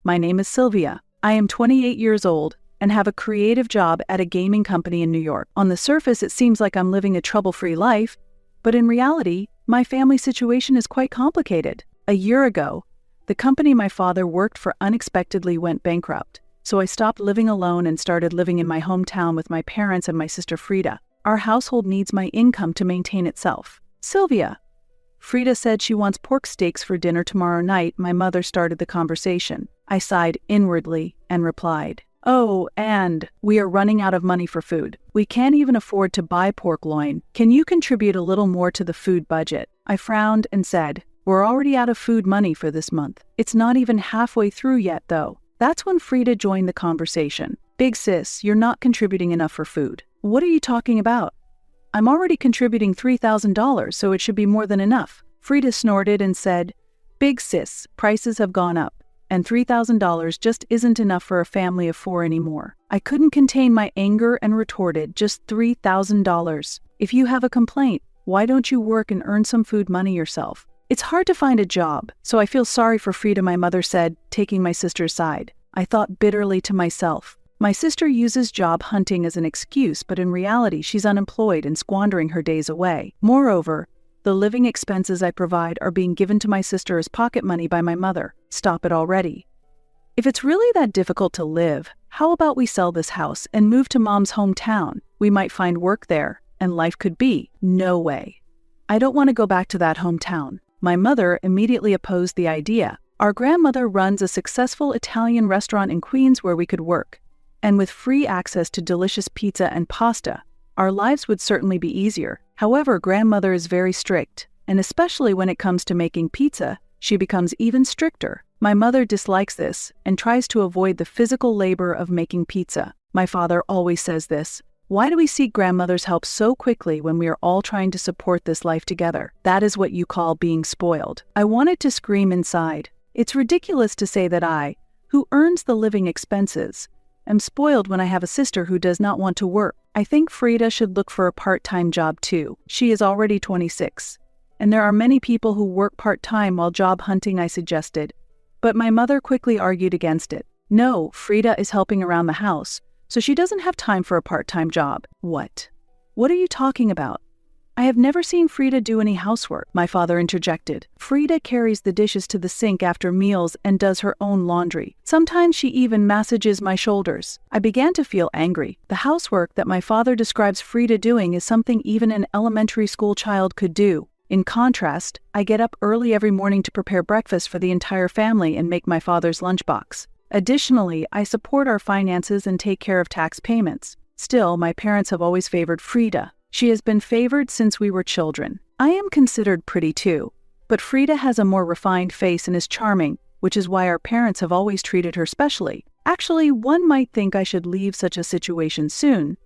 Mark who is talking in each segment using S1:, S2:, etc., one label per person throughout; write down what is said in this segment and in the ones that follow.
S1: My name is Sylvia. I am 28 years old and have a creative job at a gaming company in New York. On the surface, it seems like I'm living a trouble-free life, but in reality, my family situation is quite complicated. A year ago, the company my father worked for unexpectedly went bankrupt, so I stopped living alone and started living in my hometown with my parents and my sister Frida. Our household needs my income to maintain itself. Sylvia. Frida said she wants pork steaks for dinner tomorrow night. My mother started the conversation. I sighed inwardly and replied, "Oh, and we are running out of money for food. We can't even afford to buy pork loin. Can you contribute a little more to the food budget?" I frowned and said, "We're already out of food money for this month. It's not even halfway through yet, though." That's when Frida joined the conversation. "Big sis, you're not contributing enough for food." "What are you talking about? I'm already contributing $3,000, so it should be more than enough." Frida snorted and said, "Big sis, prices have gone up, and $3,000 just isn't enough for a family of 4 anymore." I couldn't contain my anger and retorted, "Just $3,000. If you have a complaint, why don't you work and earn some food money yourself? It's hard to find a job, so I feel sorry for Frida," my mother said, taking my sister's side. I thought bitterly to myself, my sister uses job hunting as an excuse, but in reality she's unemployed and squandering her days away. Moreover, the living expenses I provide are being given to my sister as pocket money by my mother. Stop it already. If it's really that difficult to live, how about we sell this house and move to Mom's hometown? We might find work there, and life could be. No way. I don't want to go back to that hometown. My mother immediately opposed the idea. Our grandmother runs a successful Italian restaurant in Queens where we could work, and with free access to delicious pizza and pasta, our lives would certainly be easier. However, grandmother is very strict, and especially when it comes to making pizza, she becomes even stricter. My mother dislikes this and tries to avoid the physical labor of making pizza. My father always says this. Why do we seek grandmother's help so quickly when we are all trying to support this life together? That is what you call being spoiled. I wanted to scream inside. It's ridiculous to say that I, who earns the living expenses, am spoiled when I have a sister who does not want to work. I think Frida should look for a part-time job too. She is already 26, and there are many people who work part-time while job hunting, I suggested. But my mother quickly argued against it. No, Frida is helping around the house, so she doesn't have time for a part-time job. What? What are you talking about? I have never seen Frida do any housework, my father interjected. Frida carries the dishes to the sink after meals and does her own laundry. Sometimes she even massages my shoulders. I began to feel angry. The housework that my father describes Frida doing is something even an elementary school child could do. In contrast, I get up early every morning to prepare breakfast for the entire family and make my father's lunchbox. Additionally, I support our finances and take care of tax payments. Still, my parents have always favored Frida. She has been favored since we were children. I am considered pretty too, but Frida has a more refined face and is charming, which is why our parents have always treated her specially. Actually, one might think I should leave such a situation soon,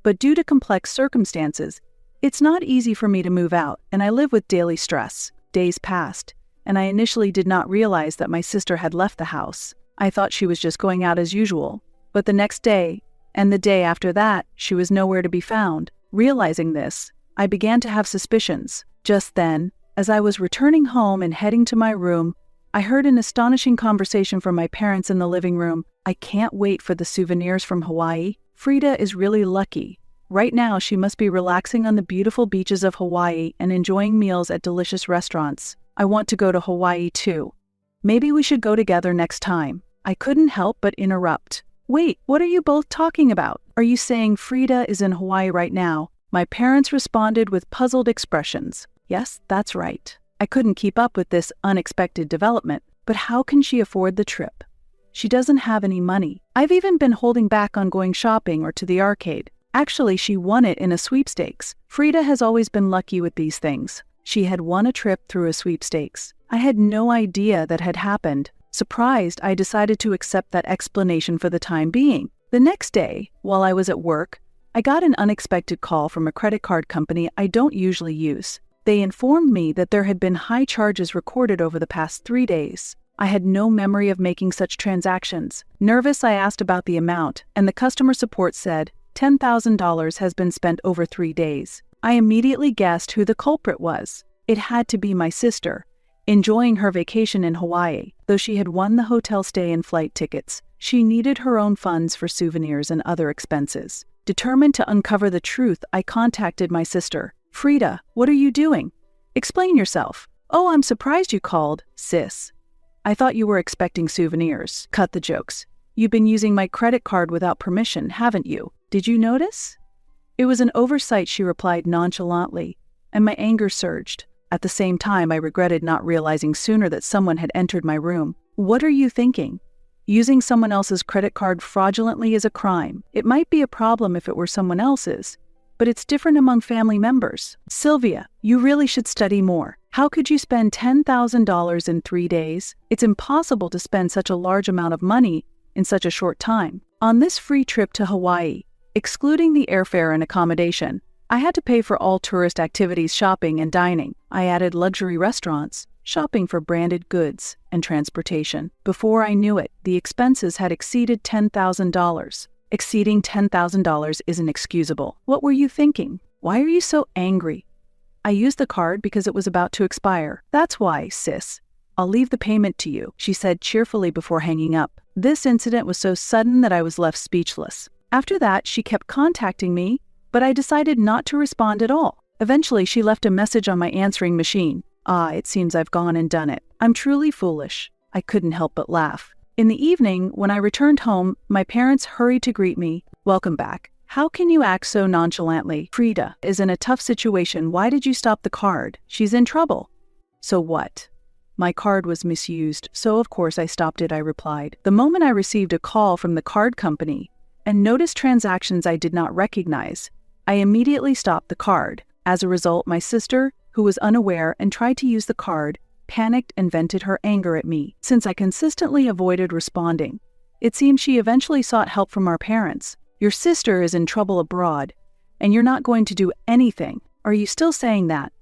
S1: but due to complex circumstances, it's not easy for me to move out, and I live with daily stress. Days passed, and I initially did not realize that my sister had left the house. I thought she was just going out as usual, but the next day, and the day after that, she was nowhere to be found. Realizing this, I began to have suspicions. Just then, as I was returning home and heading to my room, I heard an astonishing conversation from my parents in the living room. "I can't wait for the souvenirs from Hawaii. Frida is really lucky. Right now, she must be relaxing on the beautiful beaches of Hawaii and enjoying meals at delicious restaurants. I want to go to Hawaii too. Maybe we should go together next time." I couldn't help but interrupt. "Wait, what are you both talking about? Are you saying Frida is in Hawaii right now?" My parents responded with puzzled expressions. Yes, that's right. I couldn't keep up with this unexpected development. But how can she afford the trip? She doesn't have any money. I've even been holding back on going shopping or to the arcade. Actually, she won it in a sweepstakes. Frida has always been lucky with these things. She had won a trip through a sweepstakes. I had no idea that had happened. Surprised, I decided to accept that explanation for the time being. The next day, while I was at work, I got an unexpected call from a credit card company I don't usually use. They informed me that there had been high charges recorded over the past 3 days. I had no memory of making such transactions. Nervous, I asked about the amount, and the customer support said, $10,000 has been spent over 3 days. I immediately guessed who the culprit was. It had to be my sister, enjoying her vacation in Hawaii. Though she had won the hotel stay and flight tickets, she needed her own funds for souvenirs and other expenses. Determined to uncover the truth, I contacted my sister. "Frida, what are you doing? Explain yourself." "Oh, I'm surprised you called, sis. I thought you were expecting souvenirs." "Cut the jokes. You've been using my credit card without permission, haven't you? Did you notice?" "It was an oversight," she replied nonchalantly, and my anger surged. At the same time, I regretted not realizing sooner that someone had entered my room. "What are you thinking? Using someone else's credit card fraudulently is a crime. It might be a problem if it were someone else's, but it's different among family members. Sylvia, you really should study more. How could you spend $10,000 in 3 days? It's impossible to spend such a large amount of money in such a short time. On this free trip to Hawaii, excluding the airfare and accommodation, I had to pay for all tourist activities, shopping and dining. I added luxury restaurants, shopping for branded goods, and transportation. Before I knew it, the expenses had exceeded $10,000. Exceeding $10,000 is inexcusable. What were you thinking? Why are you so angry?" "I used the card because it was about to expire. That's why, sis. I'll leave the payment to you," she said cheerfully before hanging up. This incident was so sudden that I was left speechless. After that, she kept contacting me, but I decided not to respond at all. Eventually, she left a message on my answering machine. It seems I've gone and done it. I'm truly foolish." I couldn't help but laugh. In the evening, when I returned home, my parents hurried to greet me. "Welcome back. How can you act so nonchalantly? Frida is in a tough situation. Why did you stop the card? She's in trouble." "So what? My card was misused, so of course I stopped it," I replied. "The moment I received a call from the card company and noticed transactions I did not recognize, I immediately stopped the card. As a result, my sister, who was unaware and tried to use the card, panicked and vented her anger at me. Since I consistently avoided responding, it seems she eventually sought help from our parents. Your sister is in trouble abroad, and you're not going to do anything. Are you still saying that?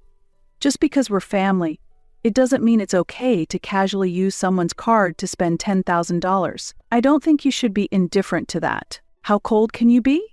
S1: Just because we're family, it doesn't mean it's okay to casually use someone's card to spend $10,000. I don't think you should be indifferent to that. How cold can you be?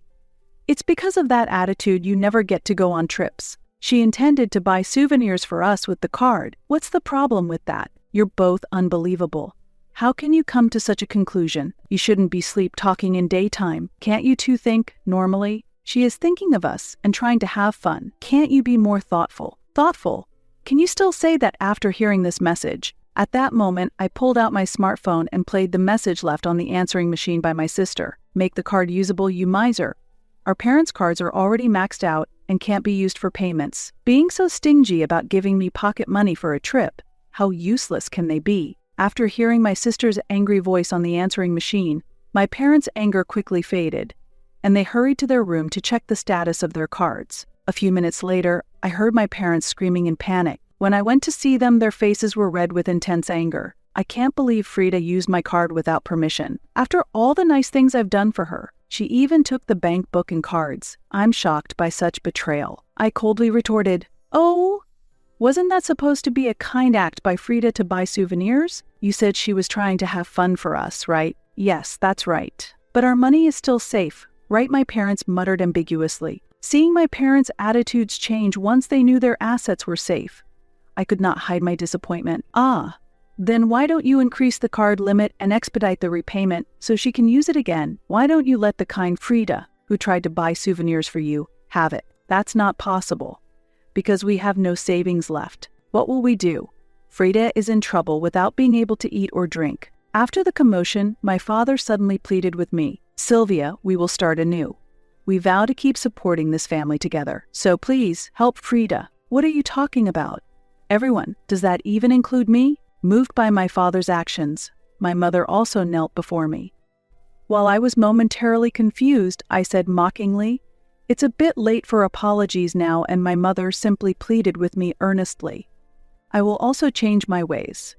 S1: It's because of that attitude you never get to go on trips. She intended to buy souvenirs for us with the card. What's the problem with that? You're both unbelievable. How can you come to such a conclusion? You shouldn't be sleep-talking in daytime. Can't you two think normally? She is thinking of us and trying to have fun. Can't you be more thoughtful? Thoughtful? Can you still say that after hearing this message?" At that moment, I pulled out my smartphone and played the message left on the answering machine by my sister. "Make the card usable, you miser. Our parents' cards are already maxed out and can't be used for payments. Being so stingy about giving me pocket money for a trip, how useless can they be?" After hearing my sister's angry voice on the answering machine, my parents' anger quickly faded, and they hurried to their room to check the status of their cards. A few minutes later, I heard my parents screaming in panic. When I went to see them, their faces were red with intense anger. "I can't believe Frida used my card without permission. After all the nice things I've done for her, she even took the bank book and cards. I'm shocked by such betrayal." I coldly retorted, "Oh, wasn't that supposed to be a kind act by Frida to buy souvenirs? You said she was trying to have fun for us, right?" "Yes, that's right. But our money is still safe, right?" my parents muttered ambiguously. Seeing my parents' attitudes change once they knew their assets were safe, I could not hide my disappointment. Then why don't you increase the card limit and expedite the repayment so she can use it again? Why don't you let the kind Frida, who tried to buy souvenirs for you, have it? That's not possible, because we have no savings left. What will we do? Frida is in trouble without being able to eat or drink. After the commotion, my father suddenly pleaded with me. "Sylvia, we will start anew. We vow to keep supporting this family together. So please, help Frida." "What are you talking about?" "Everyone. Does that even include me?" Moved by my father's actions, my mother also knelt before me. While I was momentarily confused, I said mockingly, "It's a bit late for apologies now," and my mother simply pleaded with me earnestly. "I will also change my ways.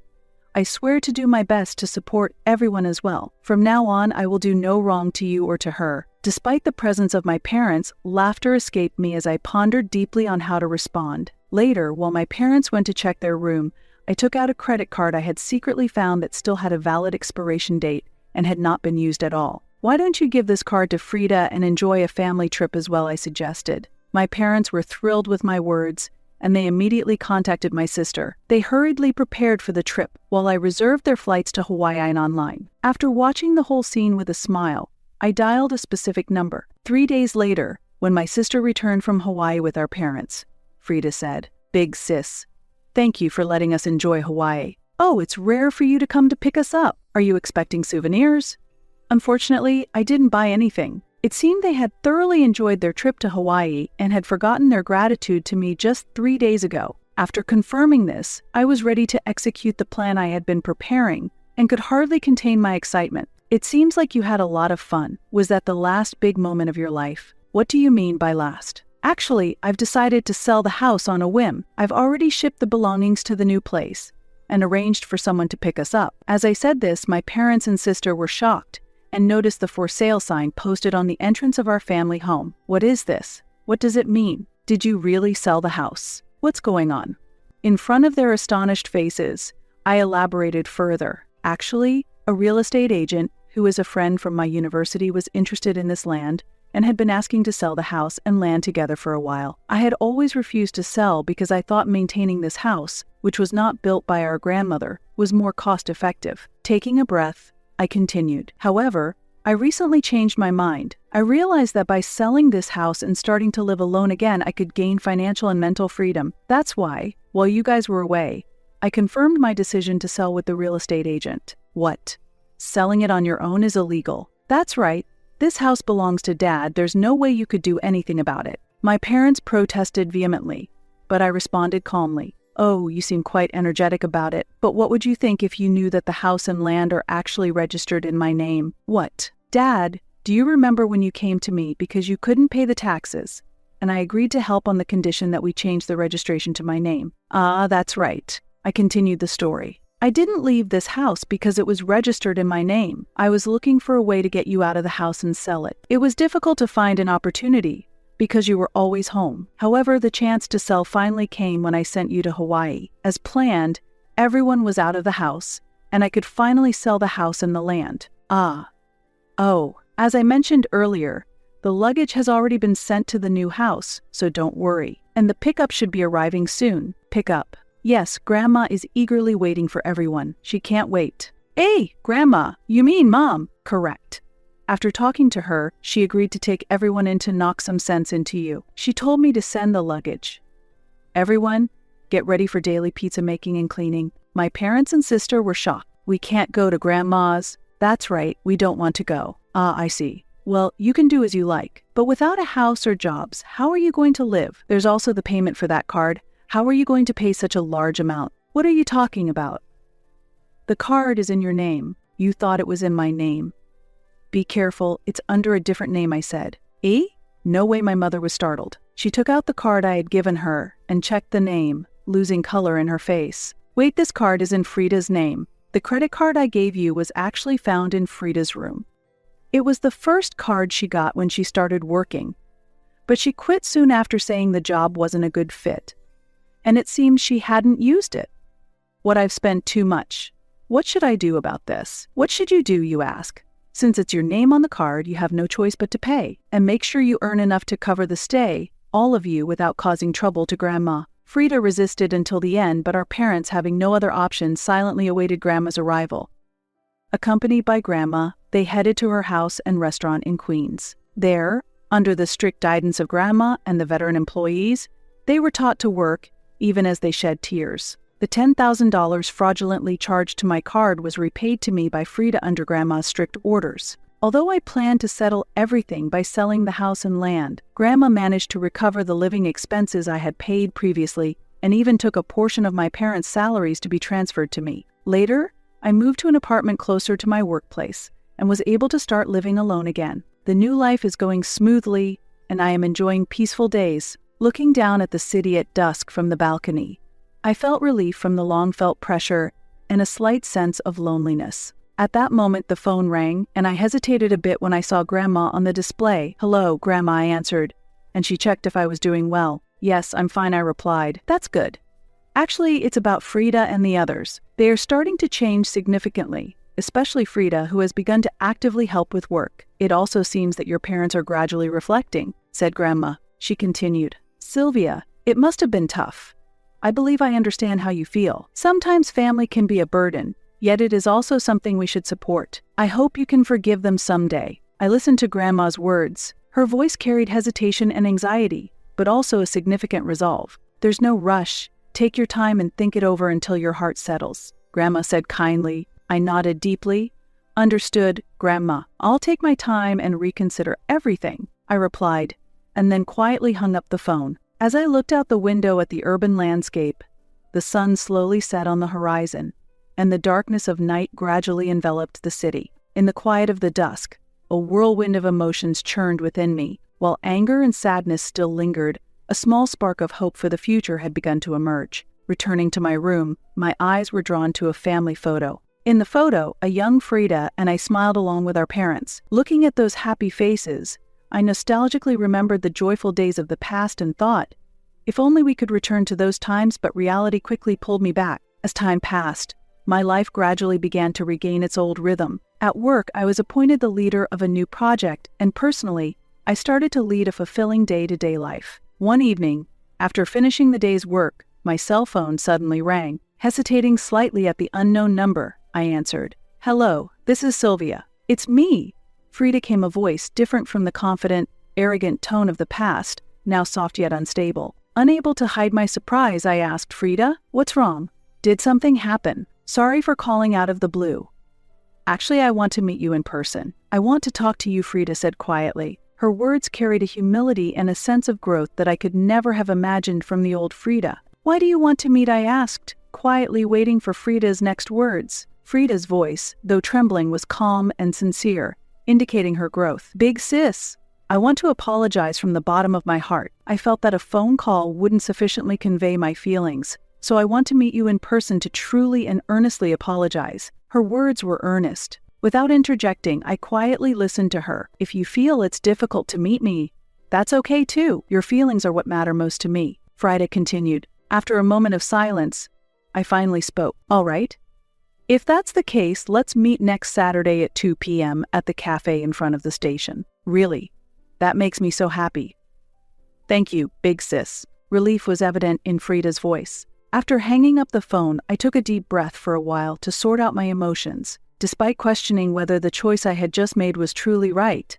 S1: I swear to do my best to support everyone as well. From now on, I will do no wrong to you or to her." Despite the presence of my parents, laughter escaped me as I pondered deeply on how to respond. Later, while my parents went to check their room, I took out a credit card I had secretly found that still had a valid expiration date and had not been used at all. "Why don't you give this card to Frida and enjoy a family trip as well?" I suggested. My parents were thrilled with my words and they immediately contacted my sister. They hurriedly prepared for the trip while I reserved their flights to Hawaii online. After watching the whole scene with a smile, I dialed a specific number. 3 days later, when my sister returned from Hawaii with our parents, Frida said, "Big sis, thank you for letting us enjoy Hawaii. Oh, it's rare for you to come to pick us up. Are you expecting souvenirs?" Unfortunately, I didn't buy anything. It seemed they had thoroughly enjoyed their trip to Hawaii and had forgotten their gratitude to me just 3 days ago. After confirming this, I was ready to execute the plan I had been preparing and could hardly contain my excitement. "It seems like you had a lot of fun. Was that the last big moment of your life?" "What do you mean by last?" "Actually, I've decided to sell the house on a whim. I've already shipped the belongings to the new place and arranged for someone to pick us up." As I said this, my parents and sister were shocked and noticed the for sale sign posted on the entrance of our family home. "What is this? What does it mean? Did you really sell the house? What's going on?" In front of their astonished faces, I elaborated further. Actually, a real estate agent who is a friend from my university was interested in this land and had been asking to sell the house and land together for a while. I had always refused to sell because I thought maintaining this house, which was not built by our grandmother, was more cost-effective. Taking a breath, I continued. "However, I recently changed my mind. I realized that by selling this house and starting to live alone again, I could gain financial and mental freedom. That's why, while you guys were away, I confirmed my decision to sell with the real estate agent." "What? Selling it on your own is illegal?" "That's right. This house belongs to Dad. There's no way you could do anything about it." My parents protested vehemently, but I responded calmly. "Oh, you seem quite energetic about it. But what would you think if you knew that the house and land are actually registered in my name?" "What?" "Dad, do you remember when you came to me because you couldn't pay the taxes, and I agreed to help on the condition that we change the registration to my name?" "Ah, that's right." I continued the story. "I didn't leave this house because it was registered in my name. I was looking for a way to get you out of the house and sell it. It was difficult to find an opportunity because you were always home. However, the chance to sell finally came when I sent you to Hawaii. As planned, everyone was out of the house, and I could finally sell the house and the land." "Ah. Oh, as I mentioned earlier, the luggage has already been sent to the new house, so don't worry. And the pickup should be arriving soon." "Pickup?" "Yes, Grandma is eagerly waiting for everyone. She can't wait." "Hey, Grandma, you mean Mom?" "Correct. After talking to her, she agreed to take everyone in to knock some sense into you. She told me to send the luggage. Everyone, get ready for daily pizza making and cleaning." My parents and sister were shocked. "We can't go to Grandma's." "That's right, we don't want to go." "Ah, I see. Well, you can do as you like. But without a house or jobs, how are you going to live? There's also the payment for that card. How are you going to pay such a large amount?" "What are you talking about?" "The card is in your name. You thought it was in my name." "Be careful, it's under a different name," I said. "Eh?" No way. My mother was startled. She took out the card I had given her and checked the name, losing color in her face. "Wait, this card is in Frida's name. The credit card I gave you was actually found in Frida's room. It was the first card she got when she started working, but she quit soon after saying the job wasn't a good fit. And it seems she hadn't used it. What I've spent too much. What should I do about this?" "What should you do, you ask? Since it's your name on the card, you have no choice but to pay. And make sure you earn enough to cover the stay, all of you, without causing trouble to Grandma." Frida resisted until the end, but our parents, having no other option, silently awaited Grandma's arrival. Accompanied by Grandma, they headed to her house and restaurant in Queens. There, under the strict guidance of Grandma and the veteran employees, they were taught to work, even as they shed tears. The $10,000 fraudulently charged to my card was repaid to me by Frida under Grandma's strict orders. Although I planned to settle everything by selling the house and land, Grandma managed to recover the living expenses I had paid previously and even took a portion of my parents' salaries to be transferred to me. Later, I moved to an apartment closer to my workplace and was able to start living alone again. The new life is going smoothly, and I am enjoying peaceful days, looking down at the city at dusk from the balcony. I felt relief from the long-felt pressure and a slight sense of loneliness. At that moment, the phone rang, and I hesitated a bit when I saw Grandma on the display. "Hello, Grandma," I answered, and she checked if I was doing well. "Yes, I'm fine," I replied. "That's good. Actually, it's about Frida and the others. They are starting to change significantly, especially Frida, who has begun to actively help with work. It also seems that your parents are gradually reflecting," said Grandma. She continued, "Sylvia, It must have been tough. I believe I understand how you feel. Sometimes family can be a burden, yet it is also something we should support. I hope you can forgive them someday. I listened to Grandma's words. Her voice carried hesitation and anxiety, but also a significant resolve. There's no rush. Take your time and think it over until your heart settles, Grandma said kindly. I nodded deeply. Understood, Grandma. I'll take my time and reconsider everything, I replied, and then quietly hung up the phone. As I looked out the window at the urban landscape, the sun slowly set on the horizon, and the darkness of night gradually enveloped the city. In the quiet of the dusk, a whirlwind of emotions churned within me. While anger and sadness still lingered, a small spark of hope for the future had begun to emerge. Returning to my room, my eyes were drawn to a family photo. In the photo, a young Frida and I smiled along with our parents. Looking at those happy faces, I nostalgically remembered the joyful days of the past and thought, if only we could return to those times, but reality quickly pulled me back. As time passed, my life gradually began to regain its old rhythm. At work, I was appointed the leader of a new project, and personally, I started to lead a fulfilling day-to-day life. One evening, after finishing the day's work, my cell phone suddenly rang. Hesitating slightly at the unknown number, I answered. Hello, this is Sylvia. It's me. Frida came, a voice different from the confident, arrogant tone of the past, now soft yet unstable. Unable to hide my surprise, I asked, Frida, what's wrong? Did something happen? Sorry for calling out of the blue. Actually, I want to meet you in person. I want to talk to you, Frida said quietly. Her words carried a humility and a sense of growth that I could never have imagined from the old Frida. Why do you want to meet? I asked, quietly waiting for Frida's next words. Frida's voice, though trembling, was calm and sincere, indicating her growth. Big sis, I want to apologize from the bottom of my heart. I felt that a phone call wouldn't sufficiently convey my feelings, so I want to meet you in person to truly and earnestly apologize. Her words were earnest. Without interjecting, I quietly listened to her. If you feel it's difficult to meet me, that's okay too. Your feelings are what matter most to me, Frida continued. After a moment of silence, I finally spoke. All right. If that's the case, let's meet next Saturday at 2 p.m. at the cafe in front of the station. Really, that makes me so happy. Thank you, big sis. Relief was evident in Frida's voice. After hanging up the phone, I took a deep breath for a while to sort out my emotions. Despite questioning whether the choice I had just made was truly right,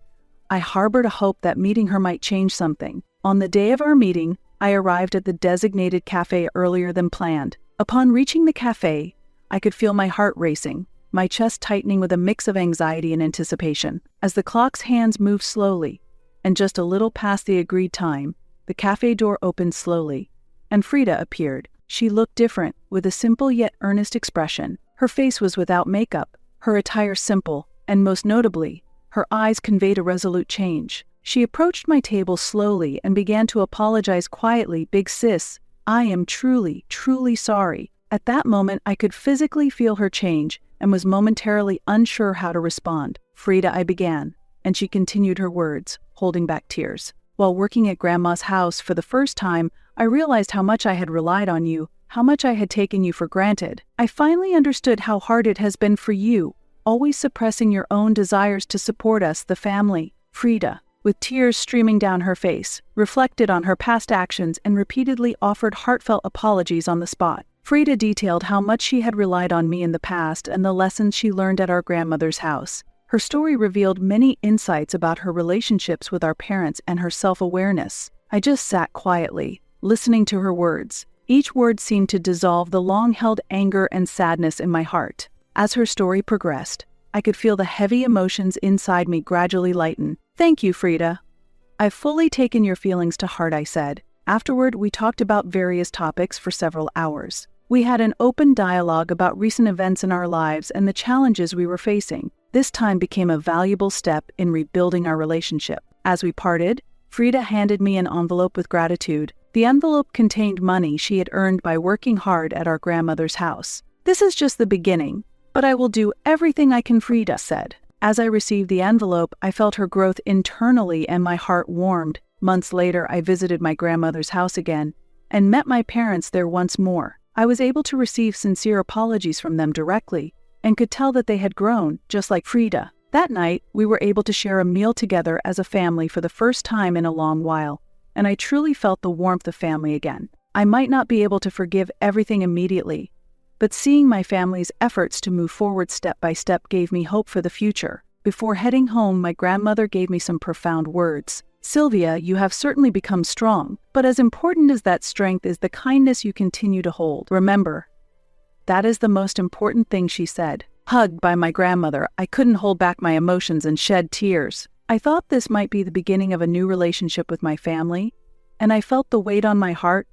S1: I harbored a hope that meeting her might change something. On the day of our meeting, I arrived at the designated cafe earlier than planned. Upon reaching the cafe, I could feel my heart racing, my chest tightening with a mix of anxiety and anticipation. As the clock's hands moved slowly, and just a little past the agreed time, the cafe door opened slowly, and Frida appeared. She looked different, with a simple yet earnest expression. Her face was without makeup, her attire simple, and most notably, her eyes conveyed a resolute change. She approached my table slowly and began to apologize quietly. Big sis, I am truly, truly sorry. At that moment, I could physically feel her change and was momentarily unsure how to respond. Frida, I began, and she continued her words, holding back tears. While working at Grandma's house for the first time, I realized how much I had relied on you, how much I had taken you for granted. I finally understood how hard it has been for you, always suppressing your own desires to support us, the family. Frida, with tears streaming down her face, reflected on her past actions and repeatedly offered heartfelt apologies on the spot. Frida detailed how much she had relied on me in the past and the lessons she learned at our grandmother's house. Her story revealed many insights about her relationships with our parents and her self-awareness. I just sat quietly, listening to her words. Each word seemed to dissolve the long-held anger and sadness in my heart. As her story progressed, I could feel the heavy emotions inside me gradually lighten. Thank you, Frida. I've fully taken your feelings to heart, I said. Afterward, we talked about various topics for several hours. We had an open dialogue about recent events in our lives and the challenges we were facing. This time became a valuable step in rebuilding our relationship. As we parted, Frida handed me an envelope with gratitude. The envelope contained money she had earned by working hard at our grandmother's house. This is just the beginning, but I will do everything I can, Frida said. As I received the envelope, I felt her growth internally and my heart warmed. Months later, I visited my grandmother's house again and met my parents there once more. I was able to receive sincere apologies from them directly and could tell that they had grown, just like Frida. That night, we were able to share a meal together as a family for the first time in a long while, and I truly felt the warmth of family again. I might not be able to forgive everything immediately, but seeing my family's efforts to move forward step by step gave me hope for the future. Before heading home, my grandmother gave me some profound words. "Sylvia, you have certainly become strong, but as important as that strength is the kindness you continue to hold. Remember, that is the most important thing," she said. Hugged by my grandmother, I couldn't hold back my emotions and shed tears. I thought this might be the beginning of a new relationship with my family, and I felt the weight on my heart